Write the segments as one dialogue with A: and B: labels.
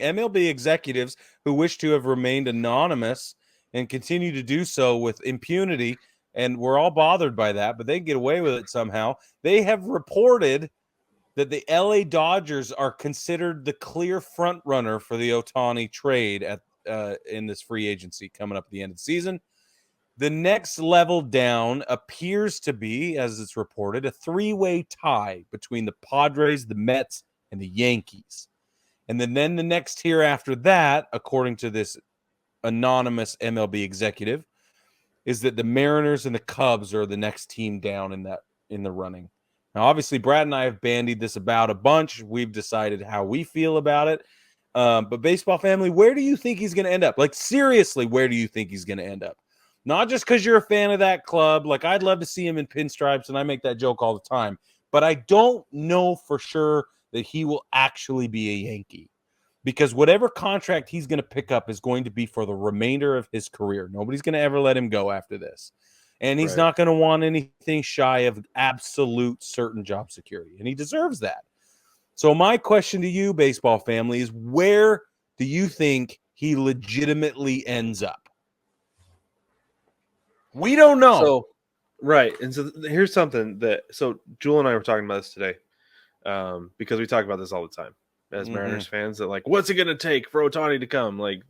A: MLB executives who wish to have remained anonymous and continue to do so with impunity, and we're all bothered by that, but they can get away with it somehow. They have reported that the LA Dodgers are considered the clear front runner for the Ohtani trade in this free agency coming up at the end of the season. The next level down appears to be, as it's reported, a three-way tie between the Padres, the Mets, and the Yankees. And then the next tier after that, according to this anonymous MLB executive, is that the Mariners and the Cubs are the next team down in the running. Now, obviously, Brad and I have bandied this about a bunch. We've decided how we feel about it. But baseball family, where do you think he's going to end up? Like, seriously, where do you think he's going to end up? Not just because you're a fan of that club. Like, I'd love to see him in pinstripes, and I make that joke all the time. But I don't know for sure that he will actually be a Yankee. Because whatever contract he's going to pick up is going to be for the remainder of his career. Nobody's going to ever let him go after this. And he's not going to want anything shy of absolute certain job security. And he deserves that. So my question to you, baseball family, is where do you think he legitimately ends up? We don't know.
B: So, right. And so here's something so Jewel and I were talking about this today because we talk about this all the time as Mariners fans, that like, what's it going to take for Ohtani to come? Like,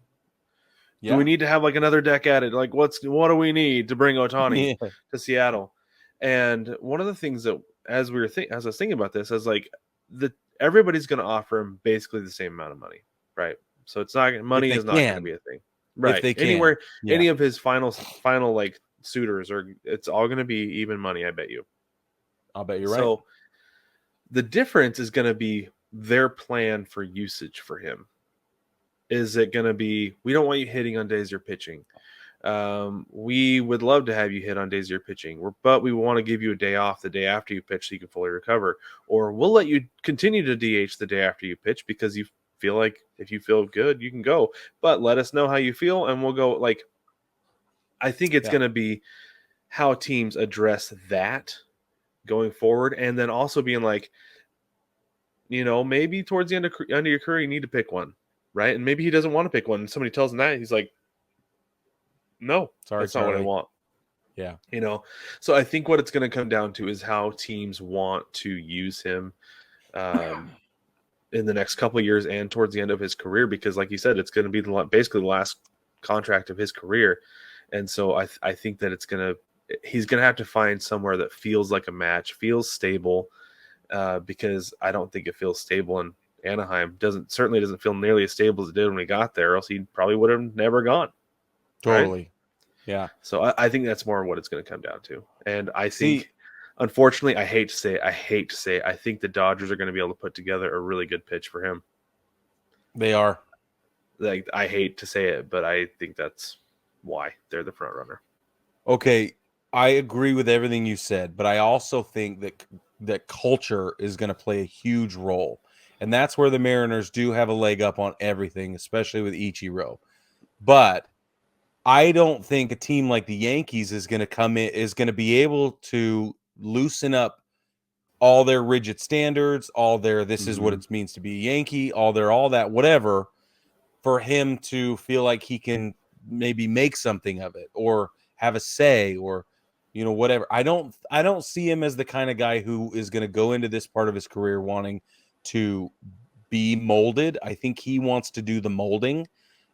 B: do we need to have like another deck added? Like, what do we need to bring Ohtani to Seattle? And one of the things that, as I was thinking about this, I was like, everybody's going to offer him basically the same amount of money, right? So it's not money is not going to be a thing, right? If they can. Anywhere, any of his final like suitors, or it's all going to be even money. I bet you.
A: I'll bet you're right.
B: So the difference is going to be their plan for usage for him. Is it going to be, we don't want you hitting on days you're pitching. We would love to have you hit on days you're pitching, but we want to give you a day off the day after you pitch so you can fully recover. Or we'll let you continue to DH the day after you pitch because you feel like if you feel good, you can go. But let us know how you feel and we'll go. Like, I think it's going to be how teams address that going forward. And then also being like, maybe towards the end of your career, you need to pick one. Right. And maybe he doesn't want to pick one. And somebody tells him that. He's like, no, that's not what I want.
A: Yeah.
B: So I think what it's going to come down to is how teams want to use him in the next couple of years and towards the end of his career, because like you said, it's going to be basically the last contract of his career. And so I think that he's going to have to find somewhere that feels like a match, feels stable, because I don't think it feels stable in Anaheim. Certainly doesn't feel nearly as stable as it did when he got there, or else he probably would have never gone.
A: Totally.
B: Right?
A: Yeah.
B: So I think that's more what it's going to come down to. And I think, unfortunately, I hate to say it, I think the Dodgers are going to be able to put together a really good pitch for him.
A: They are.
B: Like, I hate to say it, but I think that's why they're the front runner.
A: Okay, I agree with everything you said, but I also think that culture is going to play a huge role. And that's where the Mariners do have a leg up on everything, especially with Ichiro. But I don't think a team like the Yankees is going to be able to loosen up all their rigid standards, all their this is what it means to be a Yankee, all that whatever, for him to feel like he can maybe make something of it or have a say or whatever. I don't see him as the kind of guy who is going to go into this part of his career wanting to be molded. I think he wants to do the molding,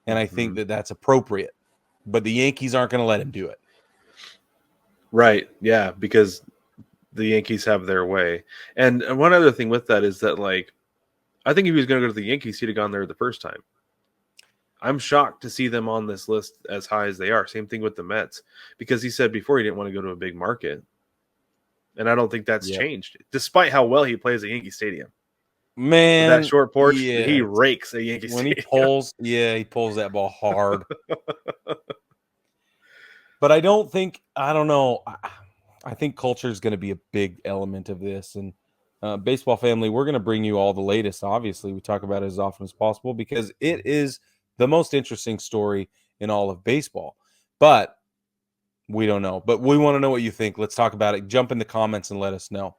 A: and I think that that's appropriate. But the Yankees aren't going to let him do it.
B: Right. Yeah, because the Yankees have their way. And one other thing with that is that, like, I think if he was going to go to the Yankees, he'd have gone there the first time. I'm shocked to see them on this list as high as they are. Same thing with the Mets, because he said before he didn't want to go to a big market. And I don't think that's changed, despite how well he plays at Yankee Stadium.
A: Man,
B: with that short porch, he rakes a Yankee Stadium.
A: He pulls that ball hard. But I don't know. I think culture is going to be a big element of this. And baseball family, we're going to bring you all the latest. Obviously, we talk about it as often as possible because it is the most interesting story in all of baseball. But we don't know. But we want to know what you think. Let's talk about it. Jump in the comments and let us know.